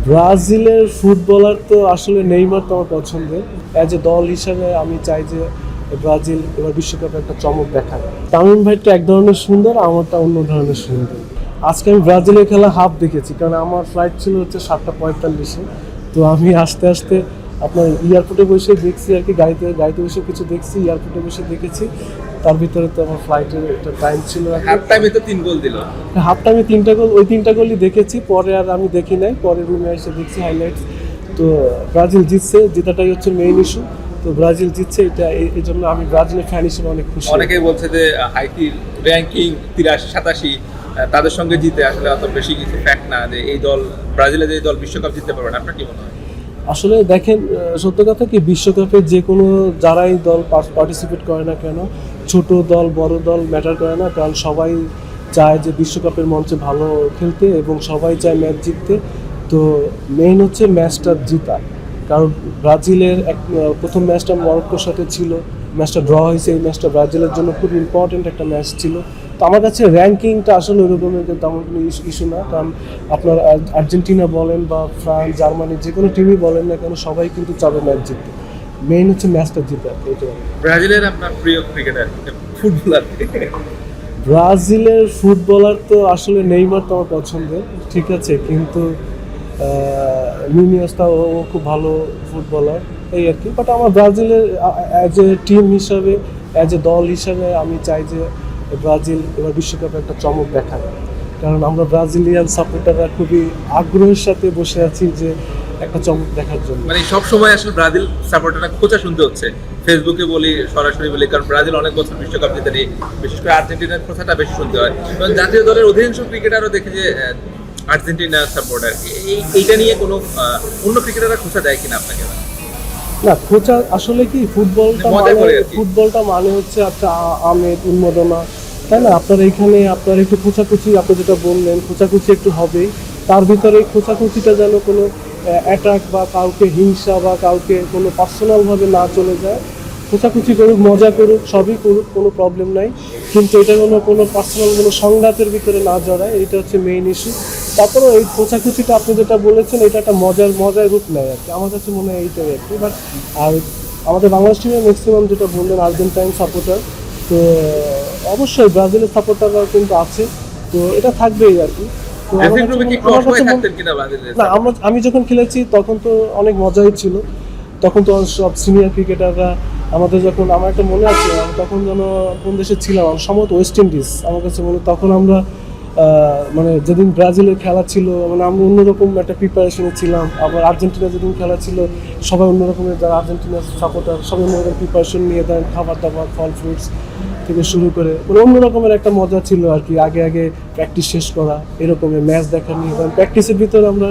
ব্রাজিলের ফুটবলার তো আসলে নেইমার তো আমার পছন্দের। অ্যাজ এ দল হিসাবে আমি চাই যে ব্রাজিল এবার বিশ্বকাপে একটা চমক দেখায়। তামিম ভাইটা এক ধরনের সুন্দর, আমারটা অন্য ধরনের সুন্দর। আজকে আমি ব্রাজিলের খেলা হাফ দেখেছি, কারণ আমার ফ্লাইট ছিল হচ্ছে 7:45-এ। তো আমি আস্তে আস্তে আপনার এয়ারপোর্টে বসে দেখছি আর কি, গাড়িতে গাড়িতে বসে কিছু দেখছি, এয়ারপোর্টে বসে দেখেছি। তার ভিতরে তো আমার ফ্লাইটের একটা টাইম ছিল, হাফ টাইমে তো 3 গোল দিল। হাফ টাইমে 3টা গোল, ওই 3টা গোলই দেখেছি। পরে আর আমি দেখি নাই, পরে রুমে এসে দেখছি হাইলাইটস। তো ব্রাজিল জিতছে, জেতাটাই হচ্ছে মেইন ইস্যু। তো ব্রাজিল জিতছে, এটা এই জন্য আমি ব্রাজিলের ফ্যান হিসেবে অনেক খুশি। অনেকেই বলছে যে হাইতির র্যাঙ্কিং 83-87, তাদের সঙ্গে জিতে আসলে অত বেশি কিছু ফ্যাক্ট না যে এই দল, ব্রাজিলের যে দল বিশ্বকাপ জিততে পারবে না। আপনার কি মনে হয়? আসলে দেখেন, সত্য কথা কি, বিশ্বকাপে যে কোনো যারাই দল পার্টিসিপেট করে না কেন, ছোট দল বড় দল ম্যাটার করে না, কারণ সবাই চায় যে বিশ্বকাপের মঞ্চে ভালো খেলতে এবং সবাই চায় ম্যাচ জিততে। তো মেইন হচ্ছে ম্যাচটা জিতা, কারণ ব্রাজিলের প্রথম ম্যাচটা মরক্কোর সাথে ছিল, ম্যাচটা ড্র হয়েছে। এই ম্যাচটা ব্রাজিলের জন্য খুব ইম্পর্টেন্ট একটা ম্যাচ ছিল। তো আমার কাছে র্যাঙ্কিংটা আসলে ওরকমের তেমন কোনো ইস্যু না, কারণ আপনার আর্জেন্টিনা বলেন বা ফ্রান্স, জার্মানি, যে কোনো টিমই বলেন না কেন, সবাই কিন্তু চাবে ম্যাচ জিততে। মেইন হচ্ছে ম্যাচটা জিতা, এটা। ব্রাজিলের আপনার প্রিয় ক্রিকেটার, ফুটবলার? ব্রাজিলের ফুটবলার তো আসলে নেইমার তো আমার পছন্দের, ঠিক আছে, কিন্তু নুনিয়েস্তা ও খুব ভালো ফুটবলার, এই আর কি। বাট আমার ব্রাজিলের অ্যাজ এ টিম হিসাবে, অ্যাজ এ দল হিসাবে আমি চাই যে ব্রাজিল এবার বিশ্বকাপে একটা চমক দেখায়, কারণ আমরা ব্রাজিলিয়ান সাপোর্টাররা খুবই আগ্রহের সাথে বসে আছি যে একটা চমক দেখার জন্য। মানে সব সময় আসলে ব্রাজিল সাপোর্টাররা খোঁচা শুনতে হচ্ছে, ফেসবুকে বলি, সরাসরি বলি, কারণ ব্রাজিল অনেক বছর বিশ্বকাপ জিতে নেই। বিশেষ করে আর্জেন্টিনার খোঁচাটা বেশি শুনতে হয়। এবং জাতীয় দলের অধিকাংশ ক্রিকেটারও দেখে যে আর্জেন্টিনা সাপোর্টার। এইটা নিয়ে কোনো অন্য ক্রিকেটাররা খোঁচা দেয় কিনা আপনাকে? না, খোঁচা আসলে কি, ফুটবলটা মজা মানে, করে আর কি। ফুটবলটা মানে হচ্ছে একটা আমেজ, উন্মাদনা, তাই না? আপনার এইখানে আপনার একটু খোঁচাখুচি, আপনি যেটা বললেন, খোঁচাখুচি একটু হবেই। তার ভিতরে এই খোঁচাখুচিটা যেন কোনো অ্যাটাক বা কাউকে হিংসা বা কাউকে কোনো পার্সোনালভাবে না চলে যায়। খোঁচাখুচি করুক, মজা করুক, সবই করুক, কোনো প্রবলেম নাই, কিন্তু এটা কোনো পার্সোনাল কোনো সংঘাতের ভিতরে না জড়ায়, এটা হচ্ছে মেইন ইস্যু। তারপরে এই খোঁচাখুচিটা আপনি যেটা বলেছেন, এটা একটা মজার রূপ নেয় আর কি, আমার কাছে মনে হয় এইটাই আর কি। বাট আর আমাদের বাংলাদেশ টিমের ম্যাক্সিমাম যেটা বললেন আর্জেন্টাইন সাপোর্টার, তো অবশ্যই ব্রাজিলের সাপোর্টাররাও কিন্তু আছে, তো এটা থাকবেই আর কি। তো ড্রেসিং রুমে কি ক্রস হয়ে থাকতেন কিনা ব্রাজিলের? না, আমি যখন খেলেছি তখন তো অনেক মজাই ছিল। তখন তো সব সিনিয়র ক্রিকেটাররা আমাদের, যখন আমার একটা মনে আছে, আমি তখন যেন কোন দেশে ছিলাম, সম্ভবত ওয়েস্ট ইন্ডিজ আমার কাছে মনে, তখন আমরা মানে যেদিন ব্রাজিলের খেলা ছিল, মানে আমরা অন্যরকম একটা প্রিপারেশনে ছিলাম। আবার আর্জেন্টিনা যেদিন খেলা ছিল, সবাই অন্যরকমের, যারা আর্জেন্টিনার সাপোর্টার সবাই অন্যরকম প্রিপারেশন নিয়ে দেন, খাবার দাবার, ফল ফ্রুটস থেকে শুরু করে, মানে অন্যরকমের একটা মজা ছিল আর কি। আগে প্র্যাকটিস শেষ করা, এরকমের ম্যাচ দেখা নিয়ে, কারণ প্র্যাকটিসের ভিতরে আমরা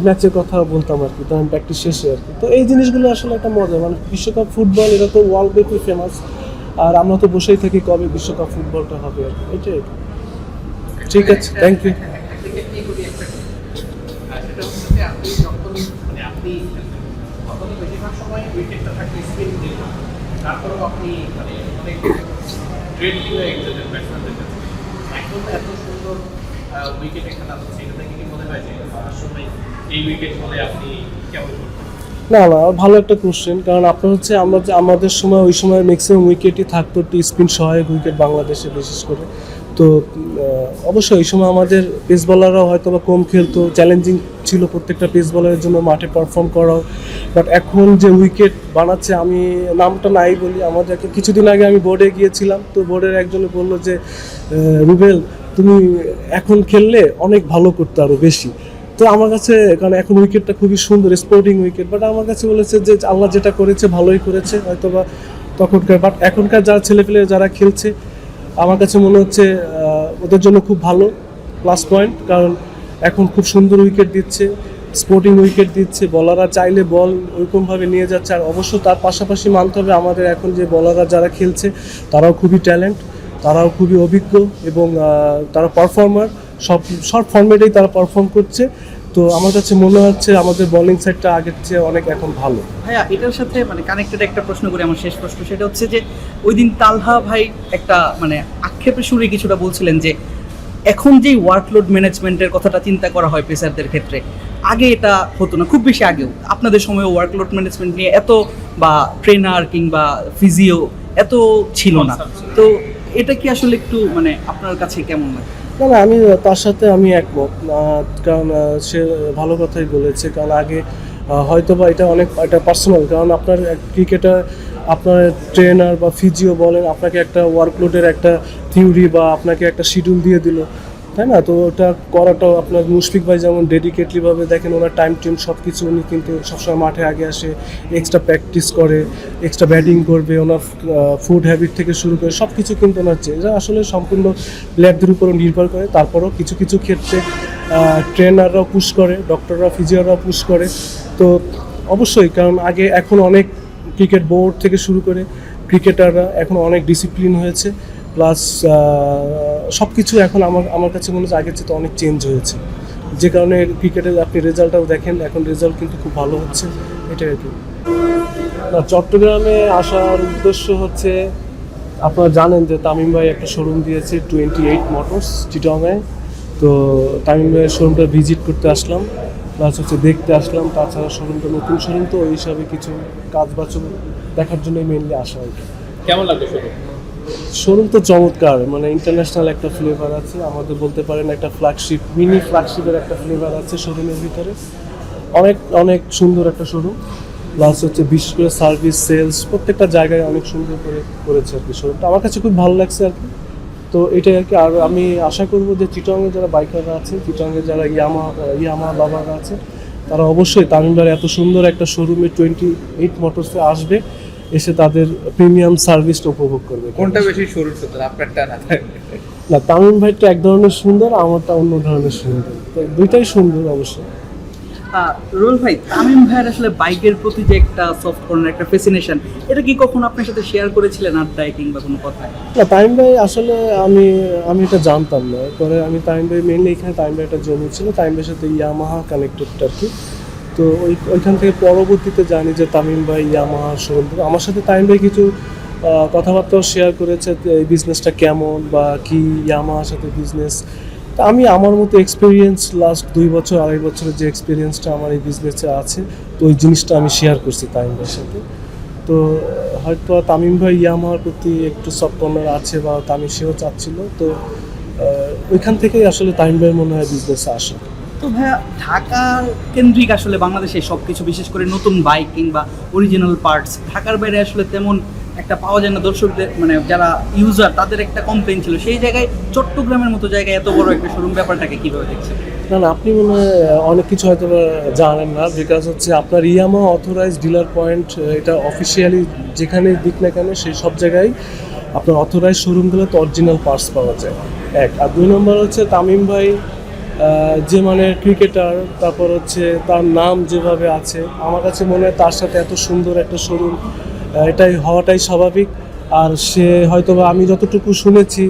ম্যাচের কথা বলতাম আর কি, তখন প্র্যাকটিস শেষে আর কি। তো এই জিনিসগুলো আসলে একটা মজা, মানে বিশ্বকাপ ফুটবল এটা তো ওয়ার্ল্ড ব্যাপী ফেমাস, আর আমরা তো বসেই থাকি কবে বিশ্বকাপ ফুটবলটা হবে আর কি, এটাই। ঠিক আছে, থ্যাংক ইউ। না, ভালো একটা কোশ্চেন, কারণ আপনার হচ্ছে আমাদের সময়, ওই সময় ম্যাক্সিমাম উইকেটই থাকতো স্পিন সহায়ক উইকেট বাংলাদেশে বিশেষ করে। তো অবশ্যই ওই সময় আমাদের পেস বলাররাও হয়তো বা কম খেলতো, চ্যালেঞ্জিং ছিল প্রত্যেকটা পেস বলারের জন্য মাঠে পারফর্ম করাও। বাট এখন যে উইকেট বানাচ্ছে, আমি নামটা নাই বলি, আমাদের কিছুদিন আগে আমি বোর্ডে গিয়েছিলাম, তো বোর্ডের একজনে বললো যে রুবেল, তুমি এখন খেললে অনেক ভালো করতে আরও বেশি। তো আমার কাছে, কারণ এখন উইকেটটা খুবই সুন্দর, স্পোর্টিং উইকেট, বাট আমার কাছে বলেছে যে আল্লাহ যেটা করেছে ভালোই করেছে হয়তো বা তখনকার। বাট এখনকার যারা ছেলেপেলে যারা খেলছে, আমার কাছে মনে হচ্ছে ওদের জন্য খুব ভালো প্লাস পয়েন্ট, কারণ এখন খুব সুন্দর উইকেট দিচ্ছে, স্পোর্টিং উইকেট দিচ্ছে, বলাররা চাইলে বল ওইরকমভাবে নিয়ে যাচ্ছে। আর অবশ্য তার পাশাপাশি মানতে হবে, আমাদের এখন যে বলাররা যারা খেলছে তারাও খুবই ট্যালেন্ট, তারাও খুবই অভিজ্ঞ, এবং তারা পারফর্মার, সব ফর্মেটেই তারা পারফর্ম করছে। তো আমার কাছে মনে হচ্ছে আমাদের বোলিং সাইডটা আগের চেয়ে অনেক এখন ভালো। ভাইয়া, এটার সাথে মানে কানেক্টেড একটা প্রশ্ন করি, আমার শেষ প্রশ্ন, সেটা হচ্ছে যে ওই দিন তালহা ভাই একটা মানে আক্ষেপের সুরে কিছুটা বলছিলেন যে এখন যেই ওয়ার্কলোড ম্যানেজমেন্টের কথাটা চিন্তা করা হয় পেসারদের ক্ষেত্রে, আগে এটা হতো না, খুব বেশি আগেও আপনাদের সময় ওয়ার্কলোড ম্যানেজমেন্ট নিয়ে এত বা ট্রেনার কিংবা ফিজিও এত ছিল না। তো এটা কি আসলে একটু মানে আপনার কাছে কেমন লাগে? না না, আমি তার সাথে আমি একমত, কারণ সে ভালো কথাই বলেছে। কারণ আগে হয়তো বা এটা অনেক একটা পার্সোনাল, কারণ আপনার ক্রিকেটার আপনার ট্রেনার বা ফিজিও বলেন আপনাকে একটা ওয়ার্কলোডের একটা থিওরি বা আপনাকে একটা শিডিউল দিয়ে দিল, তাই না? তো ওটা করাটাও আপনার মুশফিক ভাই যেমন ডেডিকেটলিভাবে দেখেন, ওনার টাইম সব কিছু উনি কিন্তু সবসময় মাঠে আগে আসে, এক্সট্রা প্র্যাকটিস করে, এক্সট্রা ব্যাটিং করবে, ওনার ফুড হ্যাবিট থেকে শুরু করে সব কিছু কিন্তু ওনার এটা আসলে সম্পূর্ণ প্লেয়ারদের উপর নির্ভর করে। তারপরেও কিছু কিছু ক্ষেত্রে ট্রেনাররাও পুশ করে, ডক্টররা ফিজিওরাও পুশ করে। তো অবশ্যই, কারণ আগে এখন অনেক ক্রিকেট বোর্ড থেকে শুরু করে ক্রিকেটাররা এখন অনেক ডিসিপ্লিন হয়েছে, প্লাস সব কিছু এখন আমার কাছে মনে হচ্ছে আগের চেয়ে অনেক চেঞ্জ হয়েছে, যে কারণে ক্রিকেটের আপনি রেজাল্টটাও দেখেন, এখন রেজাল্ট কিন্তু খুব ভালো হচ্ছে, এটাই আর কি। না, চট্টগ্রামে আসার উদ্দেশ্য হচ্ছে আপনারা জানেন যে তামিম ভাই একটা শোরুম দিয়েছে 28 মোটরস চিটাগাংয়ে। তো তামিম ভাইয়ের শোরুমটা ভিজিট করতে আসলাম, প্লাস হচ্ছে দেখতে আসলাম। তাছাড়া শোরুমটা নতুন শোরুম, তো ওই হিসাবে কিছু কাজ বাজ দেখার জন্যই মেনলি আসা আর কি। কেমন লাগলো শুরু? শোরুম তো চমৎকার, মানে ইন্টারন্যাশনাল একটা ফ্লেভার আছে, আমাদের বলতে পারেন একটা ফ্ল্যাগশিপ, মিনি ফ্ল্যাগশিপের একটা ফ্লেভার আছে শোরুমের ভিতরে। অনেক অনেক সুন্দর একটা শোরুম, প্লাস হচ্ছে বিশেষ করে সার্ভিস, সেলস প্রত্যেকটা জায়গায় অনেক সুন্দর করে করেছে আর কি শোরুমটা। আমার কাছে খুব ভালো লাগছে আর কি। তো এটাই আর কি। আর আমি আশা করবো যে চিটাগাংয়ে যারা বাইকাররা আছে, চিটাগাংয়ে যারা ইয়ামা লাভাররা আছে, তারা অবশ্যই তামিম ভাইয়ের এত সুন্দর একটা শোরুমে 28 মোটরসে আসবে, এসে তাদের প্রিমিয়াম সার্ভিসটা উপভোগ করবে। কোনটা বেশি শুরুর সুন্দর, আপনারটা না? না, তামিম ভাইটা এক ধরনের সুন্দর, আমারটা অন্য ধরনের সুন্দর, তো দুইটাই সুন্দর অবশ্যই। রোল ভাই, তামিম ভাইয়ের আসলে বাইকের প্রতি যে একটা সফট কর্নার, একটা ফ্যাসিনেশন, এটা কি কখনো আপনার সাথে শেয়ার করেছিলেন আড্ডায় কিংবা কোনো কথায়? না, তামিম ভাই আসলে আমি এটা জানতাম না। পরে আমি তামিম ভাই মেনলি এখানে তামিম ভাই একটা জমি ছিল, তামিম ভাইয়ের সাথে ইয়ামাহা কানেক্টেড আর কি। তো ওইখান থেকে পরবর্তীতে জানি যে তামিম ভাই ইয়ামাহা শোরুম থেকে আমার সাথে তামিম ভাই কিছু কথাবার্তাও শেয়ার করেছে, এই বিজনেসটা কেমন বা কি, ইয়ামাহার সাথে বিজনেস। তা আমি আমার মতো এক্সপিরিয়েন্স লাস্ট 2 বছর 2.5 বছরের যে এক্সপিরিয়েন্সটা আমার এই বিজনেসে আছে, তো ওই জিনিসটা আমি শেয়ার করছি তামিম ভাইয়ের সাথে। তো হয়তো তামিম ভাই ইয়ামাহার প্রতি একটু সফট কর্নার আছে বা তামিম সেও চাচ্ছিল, তো ওইখান থেকেই আসলে তামিম ভাইয়ের মনে হয় বিজনেসে আসে। তো ভাইয়া, ঢাকার কেন্দ্রিক আসলে বাংলাদেশে সব কিছু, বিশেষ করে নতুন বাইক কিংবা অরিজিনাল পার্টস ঢাকার বাইরে আসলে তেমন একটা পাওয়া যায় না। দর্শকদের মানে যারা ইউজার, তাদের একটা কমপ্লেইন ছিল, সেই জায়গায় চট্টগ্রামের মতো জায়গায় এত বড় একটা শোরুম, ব্যাপারটাকে কীভাবে দেখছেন? না না, আপনি মনে হয় অনেক কিছু হয়তো জানেন না, বিকজ হচ্ছে আপনার ইয়ামাহা অথরাইজড ডিলার পয়েন্ট, এটা অফিসিয়ালি যেখানে দিক না কেন সেই সব জায়গায় আপনার অথরাইজ শোরুমগুলোতে অরিজিনাল পার্টস পাওয়া যায়, এক। আর 2 নম্বর হচ্ছে তামিম ভাই যে মানে ক্রিকেটার, তারপর হচ্ছে তার নাম যেভাবে আছে, আমার কাছে মনে হয় তার সাথে এত সুন্দর একটা শোরুম এটাই হওয়াটাই স্বাভাবিক। আর সে হয়তো বা আমি যতটুকু শুনেছি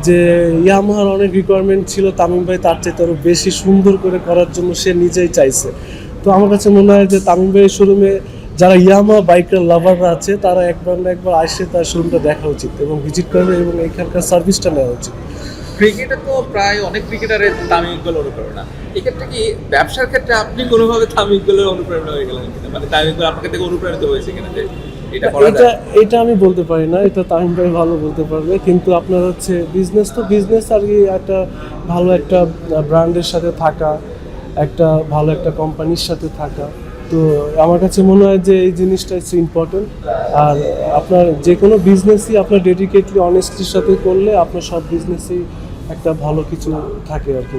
যে ইয়ামাহার অনেক রিকোয়ারমেন্ট ছিল, তামিম ভাই তার চেয়ে আরও বেশি সুন্দর করে করার জন্য সে নিজেই চাইছে। তো আমার কাছে মনে হয় যে তামিম ভাইয়ের শোরুমে যারা ইয়ামাহা বাইকের লাভাররা আছে, তারা একবার না একবার আসে তার শোরুমটা দেখা উচিত এবং ভিজিট করবে এবং এখানকার সার্ভিসটা নেওয়া উচিত। ক্রিকেটে তো প্রায় অনেক ক্রিকেটারের তামিম ইকবাল অনুপ্রেরণা, এক্ষেত্রে কি ব্যবসার ক্ষেত্রে আপনি কোনোভাবে তামিম ইকবালের অনুপ্রেরণা হয়ে গেলেন কিনা, মানে তামিম ইকবাল আপনাকে থেকে অনুপ্রাণিত হয়েছে কিনা যে এটা করা যায়? এটা আমি বলতে পারি না, এটা তামিম ভাই ভালো বলতে পারবে। কিন্তু আপনার হচ্ছে বিজনেস তো বিজনেস আর কি, একটা ভালো একটা ব্র্যান্ডের সাথে থাকা, একটা ভালো একটা কোম্পানির সাথে থাকা, তো আমার কাছে মনে হয় যে এই জিনিসটা ইটস ইম্পর্টেন্ট। আর আপনার যে কোনো বিজনেসই আপনার ডেডিকেটলি অনেস্টির সাথে করলে আপনার সব বিজনেসেই একটা ভালো কিছু থাকে আর কি।